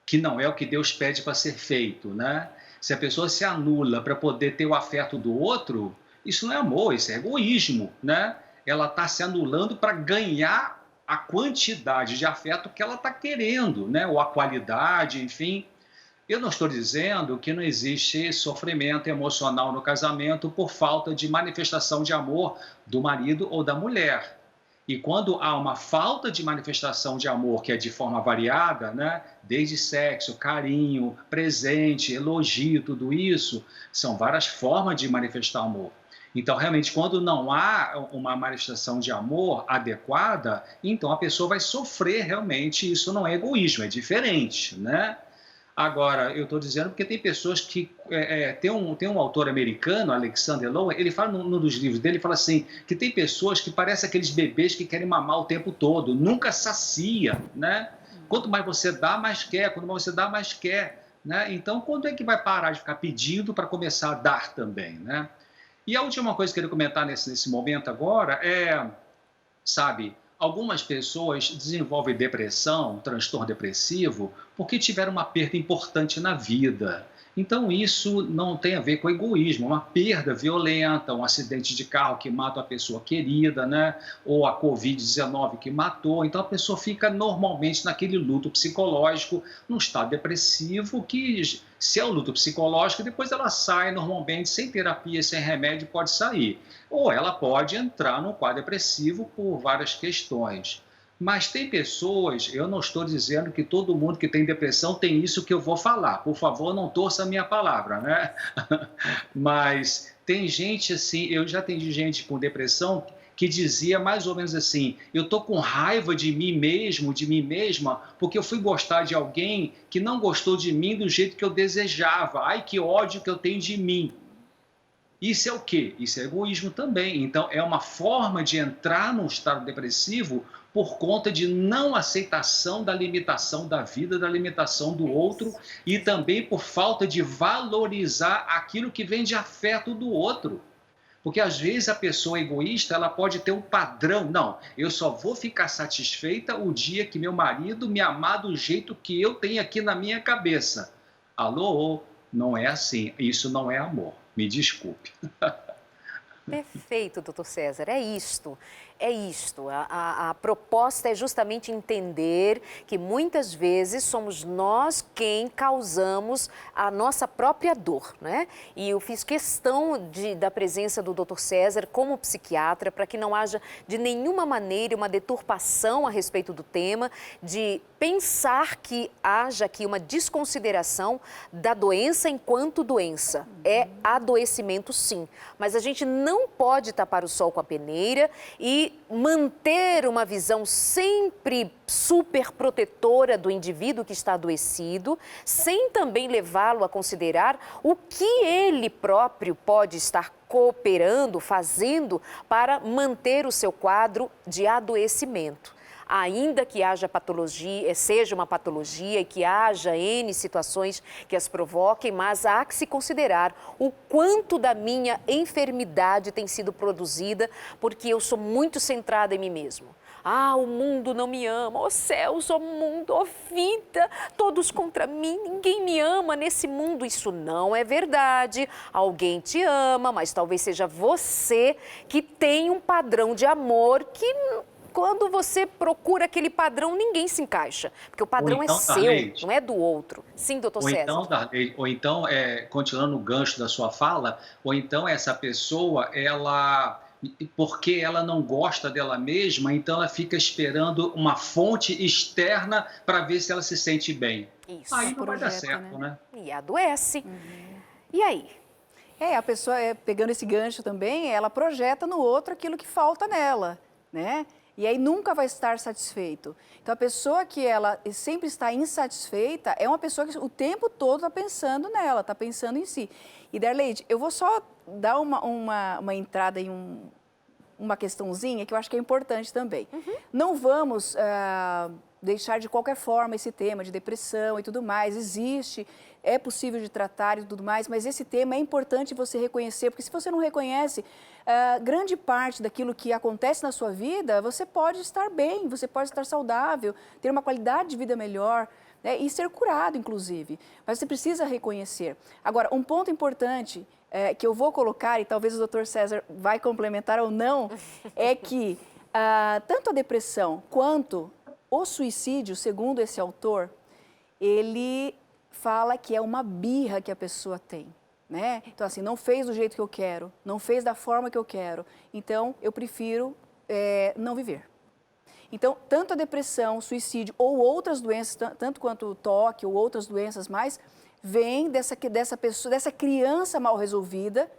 Speaker 3: que não é o que Deus pede para ser feito, né? Se a pessoa se anula para poder ter o afeto do outro, isso não é amor, isso é egoísmo, né? Ela está se anulando para ganhar a quantidade de afeto que ela está querendo, né? Ou a qualidade, enfim. Eu não estou dizendo que não existe sofrimento emocional no casamento por falta de manifestação de amor do marido ou da mulher. E quando há uma falta de manifestação de amor, que é de forma variada, né? Desde sexo, carinho, presente, elogio, tudo isso, são várias formas de manifestar amor. Então, realmente, quando não há uma manifestação de amor adequada, então a pessoa vai sofrer realmente. Isso não é egoísmo, é diferente, né? Agora, eu estou dizendo porque tem pessoas que... tem um autor americano, Alexander Lowen, ele fala num dos livros dele, ele fala assim, que tem pessoas que parecem aqueles bebês que querem mamar o tempo todo, nunca sacia, né? Quanto mais você dá, mais quer, quanto mais você dá, mais quer, né? Então, quando é que vai parar de ficar pedindo para começar a dar também, né? E a última coisa que eu queria comentar nesse momento agora é, sabe, algumas pessoas desenvolvem depressão, transtorno depressivo, porque tiveram uma perda importante na vida. Então, isso não tem a ver com egoísmo, uma perda violenta, um acidente de carro que mata a pessoa querida, né? Ou a Covid-19 que matou. Então, a pessoa fica normalmente naquele luto psicológico, num estado depressivo, que, se é o luto psicológico, depois ela sai normalmente, sem terapia, sem remédio, pode sair. Ou ela pode entrar no quadro depressivo por várias questões. Mas tem pessoas, eu não estou dizendo que todo mundo que tem depressão tem isso que eu vou falar. Por favor, não torça a minha palavra, né? Mas tem gente assim, eu já atendi gente com depressão que dizia mais ou menos assim, eu estou com raiva de mim mesmo, de mim mesma, porque eu fui gostar de alguém que não gostou de mim do jeito que eu desejava. Ai, que ódio que eu tenho de mim. Isso é o quê? Isso é egoísmo também. Então, é uma forma de entrar num estado depressivo por conta de não aceitação da limitação da vida, da limitação do outro, e também por falta de valorizar aquilo que vem de afeto do outro. Porque, às vezes, a pessoa egoísta, ela pode ter um padrão. Não, eu só vou ficar satisfeita o dia que meu marido me amar do jeito que eu tenho aqui na minha cabeça. Alô? Não é assim. Isso não é amor. Me desculpe.
Speaker 1: Perfeito, doutor César, é isto. É isto. A proposta é justamente entender que muitas vezes somos nós quem causamos a nossa própria dor, né? E eu fiz questão da presença do doutor César como psiquiatra para que não haja de nenhuma maneira uma deturpação a respeito do tema, de pensar que haja aqui uma desconsideração da doença enquanto doença. É adoecimento, sim, mas a gente não pode tapar o sol com a peneira e manter uma visão sempre super protetora do indivíduo que está adoecido, sem também levá-lo a considerar o que ele próprio pode estar cooperando, fazendo para manter o seu quadro de adoecimento. Ainda que haja patologia, seja uma patologia e que haja N situações que as provoquem, mas há que se considerar o quanto da minha enfermidade tem sido produzida porque eu sou muito centrada em mim mesmo. Ah, o mundo não me ama, ó céus, ó mundo, ó vida, todos contra mim, ninguém me ama nesse mundo. Isso não é verdade. Alguém te ama, mas talvez seja você que tem um padrão de amor que... Quando você procura aquele padrão, ninguém se encaixa, porque o padrão
Speaker 3: então,
Speaker 1: é seu, não é do outro. Sim, doutor César.
Speaker 3: Ou então, continuando o gancho da sua fala, ou então essa pessoa, porque ela não gosta dela mesma, então ela fica esperando uma fonte externa para ver se ela se sente bem.
Speaker 1: Isso.
Speaker 3: Aí não vai dar certo, né?
Speaker 1: E adoece. E aí?
Speaker 2: A pessoa, pegando esse gancho também, ela projeta no outro aquilo que falta nela, né? E aí nunca vai estar satisfeito. Então, a pessoa que ela sempre está insatisfeita é uma pessoa que o tempo todo está pensando nela, está pensando em si. E, Darleide, eu vou só dar uma entrada em uma questãozinha que eu acho que é importante também. Não vamos deixar de qualquer forma esse tema de depressão e tudo mais. Existe, é possível de tratar e tudo mais, mas esse tema é importante você reconhecer, porque se você não reconhece grande parte daquilo que acontece na sua vida, você pode estar bem, você pode estar saudável, ter uma qualidade de vida melhor, né, e ser curado, inclusive. Mas você precisa reconhecer. Agora, um ponto importante que eu vou colocar, e talvez o doutor César vai complementar ou não, é que tanto a depressão quanto o suicídio, segundo esse autor, ele fala que é uma birra que a pessoa tem, né? Então, assim, não fez do jeito que eu quero, não fez da forma que eu quero, então eu prefiro não viver. Então, tanto a depressão, o suicídio ou outras doenças, tanto quanto o toque ou outras doenças mais, vem dessa pessoa, dessa criança mal resolvida,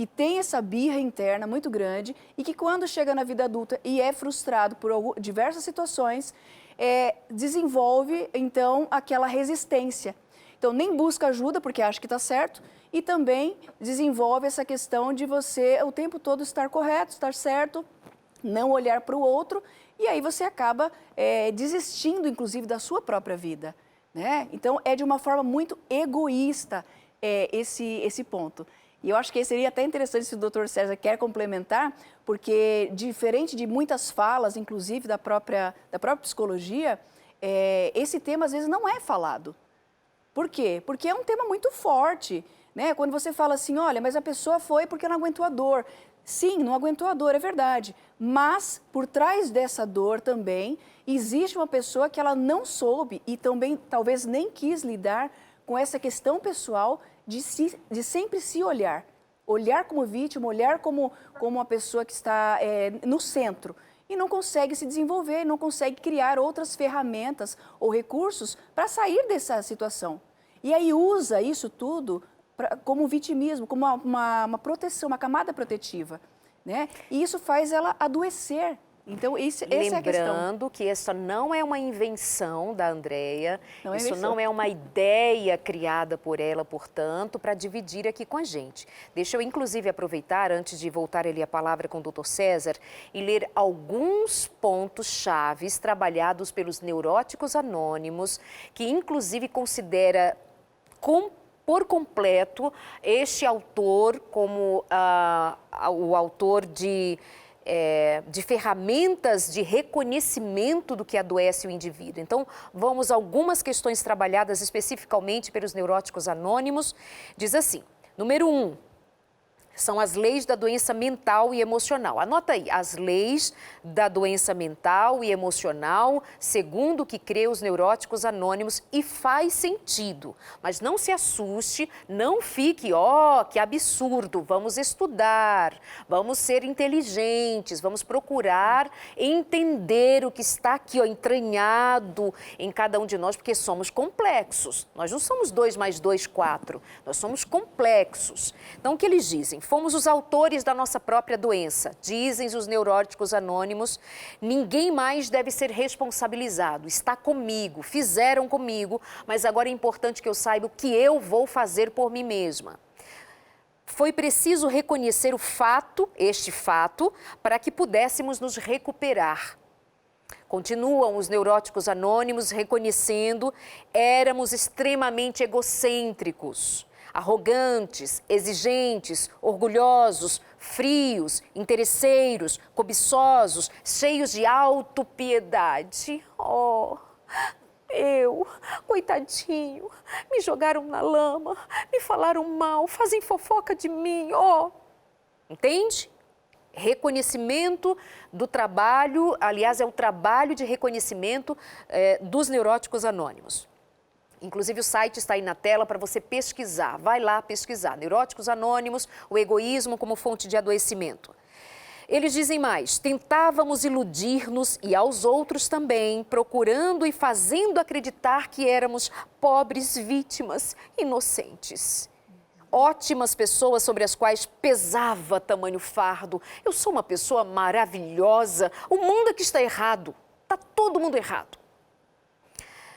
Speaker 2: que tem essa birra interna muito grande e que quando chega na vida adulta e é frustrado por diversas situações, desenvolve, então, aquela resistência. Então, nem busca ajuda porque acha que está certo e também desenvolve essa questão de você o tempo todo estar correto, estar certo, não olhar para o outro e aí você acaba desistindo, inclusive, da sua própria vida, né? Então, é de uma forma muito egoísta esse ponto. E eu acho que seria até interessante se o Dr. César quer complementar, porque diferente de muitas falas, inclusive da própria psicologia, esse tema às vezes não é falado. Por quê? Porque é um tema muito forte, né? Quando você fala assim, olha, mas a pessoa foi porque não aguentou a dor. Sim, não aguentou a dor, é verdade. Mas por trás dessa dor também existe uma pessoa que ela não soube e também talvez nem quis lidar com essa questão pessoal de sempre se olhar. Olhar como vítima, olhar como uma pessoa que está no centro. E não consegue se desenvolver, não consegue criar outras ferramentas ou recursos para sair dessa situação. E aí usa isso tudo como vitimismo, como uma proteção, uma camada protetiva, né? E isso faz ela adoecer. Então, essa é a questão.
Speaker 1: Lembrando que essa não é uma invenção da Andréia, isso
Speaker 2: invenção.
Speaker 1: não é uma ideia criada por ela, portanto, para dividir aqui com a gente. Deixa eu, inclusive, aproveitar, antes de voltar ali a palavra com o Dr. César, e ler alguns pontos chaves trabalhados pelos Neuróticos Anônimos, que, inclusive, considera por completo este autor como o autor de ferramentas de reconhecimento do que adoece o indivíduo. Então, vamos a algumas questões trabalhadas especificamente pelos Neuróticos Anônimos. Diz assim, número 1, são as leis da doença mental e emocional. Anota aí, as leis da doença mental e emocional, segundo o que crê os Neuróticos Anônimos, e faz sentido. Mas não se assuste, não fique, que absurdo, vamos estudar, vamos ser inteligentes, vamos procurar entender o que está aqui, entranhado em cada um de nós, porque somos complexos. Nós não somos 2 mais 2, 4, nós somos complexos. Então, o que eles dizem? Fomos os autores da nossa própria doença, dizem os Neuróticos Anônimos. Ninguém mais deve ser responsabilizado. Está comigo, fizeram comigo, mas agora é importante que eu saiba o que eu vou fazer por mim mesma. Foi preciso reconhecer este fato, para que pudéssemos nos recuperar. Continuam os Neuróticos Anônimos reconhecendo, éramos extremamente egocêntricos, arrogantes, exigentes, orgulhosos, frios, interesseiros, cobiçosos, cheios de autopiedade. Coitadinho, me jogaram na lama, me falaram mal, fazem fofoca de mim, Entende? Reconhecimento do trabalho, aliás, é o trabalho de reconhecimento dos Neuróticos Anônimos. Inclusive, o site está aí na tela para você pesquisar. Vai lá pesquisar. Neuróticos Anônimos, o egoísmo como fonte de adoecimento. Eles dizem mais, tentávamos iludir-nos e aos outros também, procurando e fazendo acreditar que éramos pobres vítimas inocentes. Ótimas pessoas sobre as quais pesava tamanho fardo. Eu sou uma pessoa maravilhosa, o mundo é que está errado, está todo mundo errado.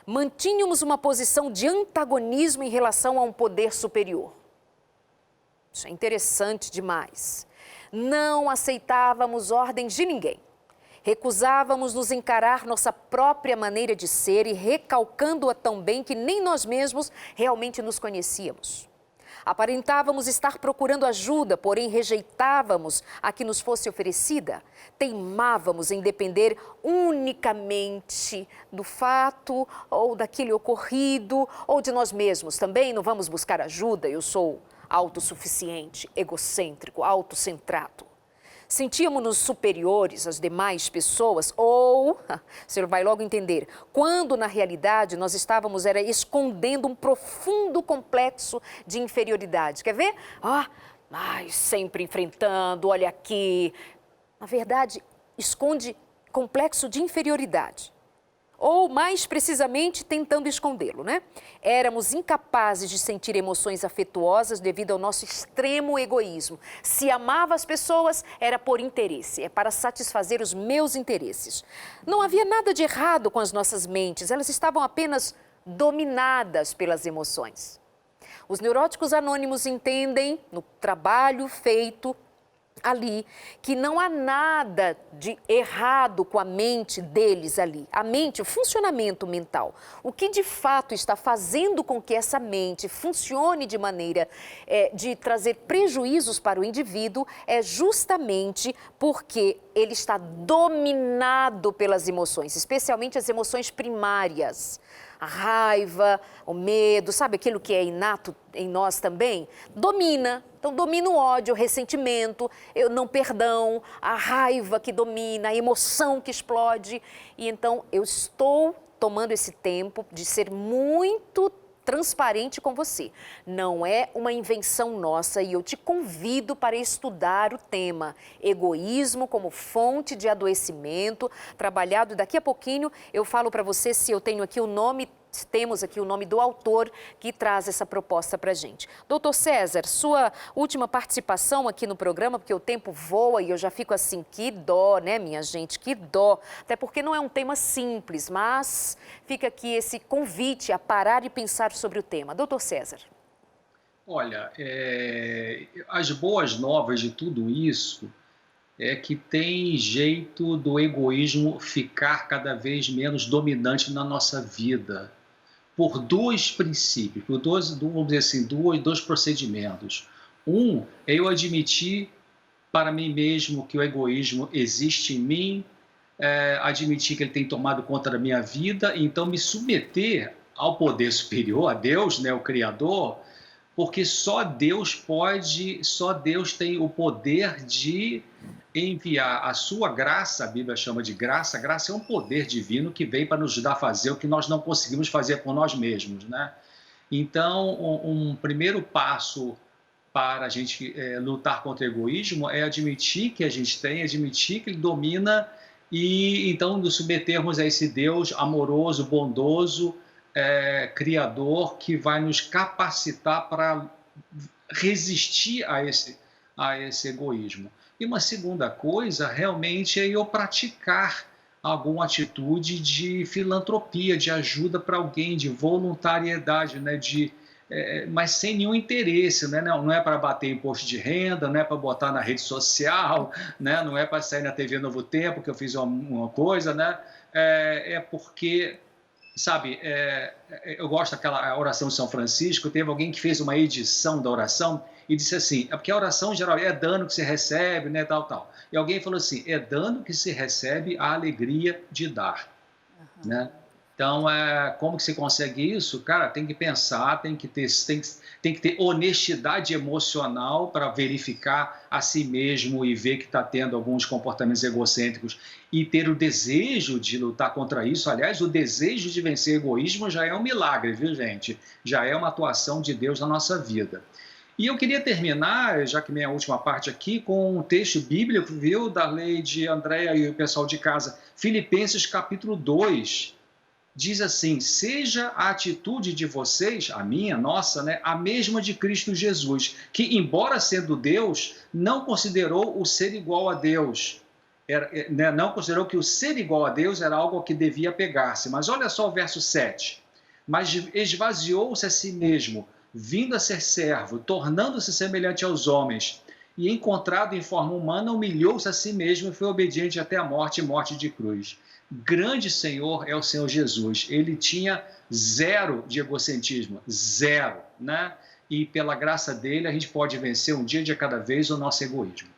Speaker 1: Mantínhamos uma posição de antagonismo em relação a um poder superior. Isso é interessante demais. Não aceitávamos ordens de ninguém. Recusávamos nos encarar nossa própria maneira de ser e recalcando-a tão bem que nem nós mesmos realmente nos conhecíamos. Aparentávamos estar procurando ajuda, porém rejeitávamos a que nos fosse oferecida. Teimávamos em depender unicamente do fato ou daquele ocorrido ou de nós mesmos. Também não vamos buscar ajuda, eu sou autossuficiente, egocêntrico, autocentrado. Sentíamos-nos superiores às demais pessoas ou, você vai logo entender, quando na realidade nós estávamos escondendo um profundo complexo de inferioridade. Quer ver? Sempre enfrentando, olha aqui. Na verdade, esconde complexo de inferioridade. ou mais precisamente tentando escondê-lo, né? Éramos incapazes de sentir emoções afetuosas devido ao nosso extremo egoísmo. Se amava as pessoas, era por interesse, é para satisfazer os meus interesses. Não havia nada de errado com as nossas mentes, elas estavam apenas dominadas pelas emoções. Os neuróticos anônimos entendem, no trabalho feito ali, que não há nada de errado com a mente deles ali. A mente, o funcionamento mental. O que de fato está fazendo com que essa mente funcione de maneira de trazer prejuízos para o indivíduo é justamente porque ele está dominado pelas emoções, especialmente as emoções primárias. A raiva, o medo, sabe aquilo que é inato em nós também? Domina. Então, domina o ódio, o ressentimento, o não perdão, a raiva que domina, a emoção que explode. E então, eu estou tomando esse tempo de ser muito transparente com você. Não é uma invenção nossa e eu te convido para estudar o tema egoísmo como fonte de adoecimento, trabalhado. Daqui a pouquinho eu falo para você se eu tenho aqui o nome, temos aqui o nome do autor que traz essa proposta para a gente. Doutor César, sua última participação aqui no programa, porque o tempo voa e eu já fico assim, que dó, né, minha gente, que dó. Até porque não é um tema simples, mas fica aqui esse convite a parar e pensar sobre o tema. Doutor César.
Speaker 3: Olha, as boas novas de tudo isso é que tem jeito do egoísmo ficar cada vez menos dominante na nossa vida. Por dois princípios, por vamos dizer assim, dois procedimentos. Um é eu admitir para mim mesmo que o egoísmo existe em mim, admitir que ele tem tomado conta da minha vida, e então me submeter ao poder superior, a Deus, né, o Criador, porque só Deus tem o poder de enviar a sua graça. A Bíblia chama de graça. A graça é um poder divino que vem para nos ajudar a fazer o que nós não conseguimos fazer por nós mesmos, né? Então, um primeiro passo para a gente lutar contra o egoísmo é admitir que a gente tem, admitir que ele domina e então nos submetermos a esse Deus amoroso, bondoso, criador, que vai nos capacitar para resistir a esse egoísmo. E uma segunda coisa, realmente, é eu praticar alguma atitude de filantropia, de ajuda para alguém, de voluntariedade, né? Mas sem nenhum interesse, né? Não é para bater imposto de renda, não é para botar na rede social, né? Não é para sair na TV Novo Tempo, que eu fiz uma coisa, né? Porque... Sabe, eu gosto daquela oração de São Francisco. Teve alguém que fez uma edição da oração e disse assim, porque a oração geral é dano que se recebe, né, tal. E alguém falou assim, é dano que se recebe a alegria de dar, né? Então, como que se consegue isso? Cara, tem que pensar, tem que ter honestidade emocional para verificar a si mesmo e ver que está tendo alguns comportamentos egocêntricos e ter o desejo de lutar contra isso. Aliás, o desejo de vencer o egoísmo já é um milagre, viu, gente? Já é uma atuação de Deus na nossa vida. E eu queria terminar, já que minha última parte aqui, com um texto bíblico, viu, da lei de Andréa e o pessoal de casa. Filipenses capítulo 2. Diz assim, seja a atitude de vocês, a minha, nossa, né, a mesma de Cristo Jesus, que, embora sendo Deus, não considerou o ser igual a Deus. Não considerou que o ser igual a Deus era algo a que devia pegar-se. Mas olha só o verso 7. Mas esvaziou-se a si mesmo, vindo a ser servo, tornando-se semelhante aos homens, e encontrado em forma humana, humilhou-se a si mesmo e foi obediente até a morte e morte de cruz. Grande Senhor é o Senhor Jesus. Ele tinha zero de egocentrismo, zero, né? E pela graça dele a gente pode vencer um dia de cada vez o nosso egoísmo.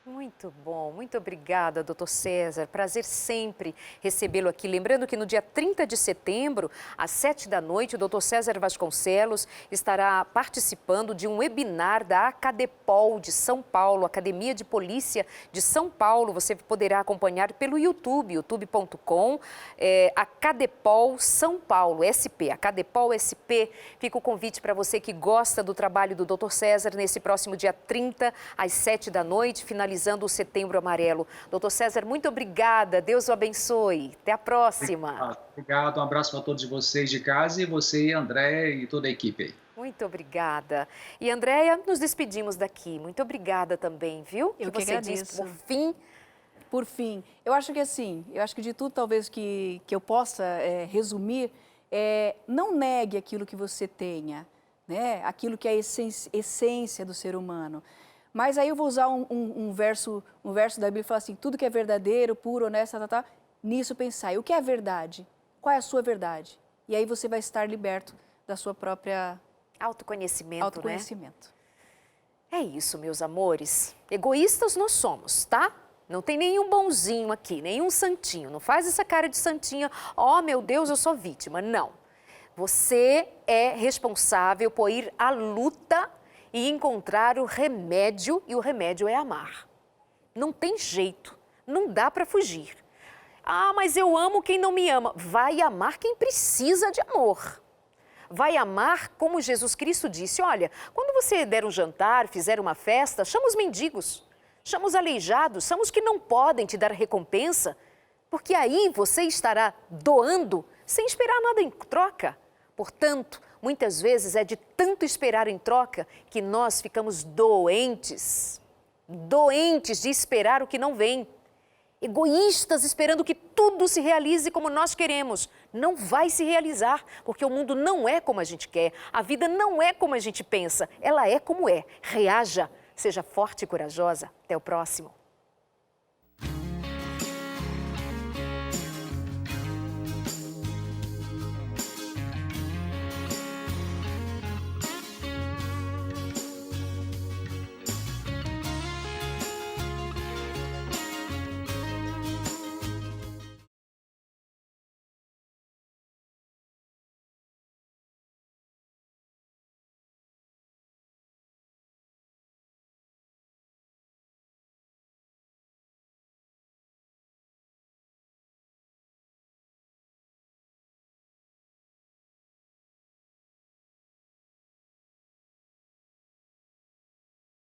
Speaker 1: Muito bom, muito obrigada, doutor César. Prazer sempre recebê-lo aqui. Lembrando que no dia 30 de setembro, às 7 da noite, o doutor César Vasconcelos estará participando de um webinar da Acadepol de São Paulo, Academia de Polícia de São Paulo. Você poderá acompanhar pelo YouTube, youtube.com, Acadepol São Paulo, SP, Acadepol SP. Fica o convite para você que gosta do trabalho do doutor César nesse próximo dia 30, às 7 da noite, finalizando do Setembro Amarelo. Doutor César, muito obrigada. Deus o abençoe. Até a próxima.
Speaker 3: Obrigado. Um abraço para todos vocês de casa e você, André e toda a equipe aí.
Speaker 1: Muito obrigada. E, Andréia, nos despedimos daqui. Muito obrigada também, viu?
Speaker 2: Eu que
Speaker 1: você
Speaker 2: agradeço.
Speaker 1: diz, por fim...
Speaker 2: Por fim, eu acho que assim, de tudo talvez que eu possa resumir, não negue aquilo que você tenha, né? Aquilo que é a essência do ser humano. Mas aí eu vou usar um verso da Bíblia que fala assim, tudo que é verdadeiro, puro, honesto, nisso pensar. E o que é a verdade? Qual é a sua verdade? E aí você vai estar liberto da sua própria...
Speaker 1: Autoconhecimento, né? É isso, meus amores. Egoístas nós somos, tá? Não tem nenhum bonzinho aqui, nenhum santinho. Não faz essa cara de santinha, oh meu Deus, eu sou vítima. Não. Você é responsável por ir à luta e encontrar o remédio, e o remédio é amar. Não tem jeito, não dá para fugir. Ah, mas eu amo quem não me ama. Vai amar quem precisa de amor. Vai amar como Jesus Cristo disse, olha, quando você der um jantar, fizer uma festa, chama os mendigos. Chama os aleijados, são os que não podem te dar recompensa, porque aí você estará doando sem esperar nada em troca. Portanto, muitas vezes é de tanto esperar em troca que nós ficamos doentes de esperar o que não vem. Egoístas esperando que tudo se realize como nós queremos. Não vai se realizar, porque o mundo não é como a gente quer, a vida não é como a gente pensa, ela é como é. Reaja. Seja forte e corajosa. Até o próximo.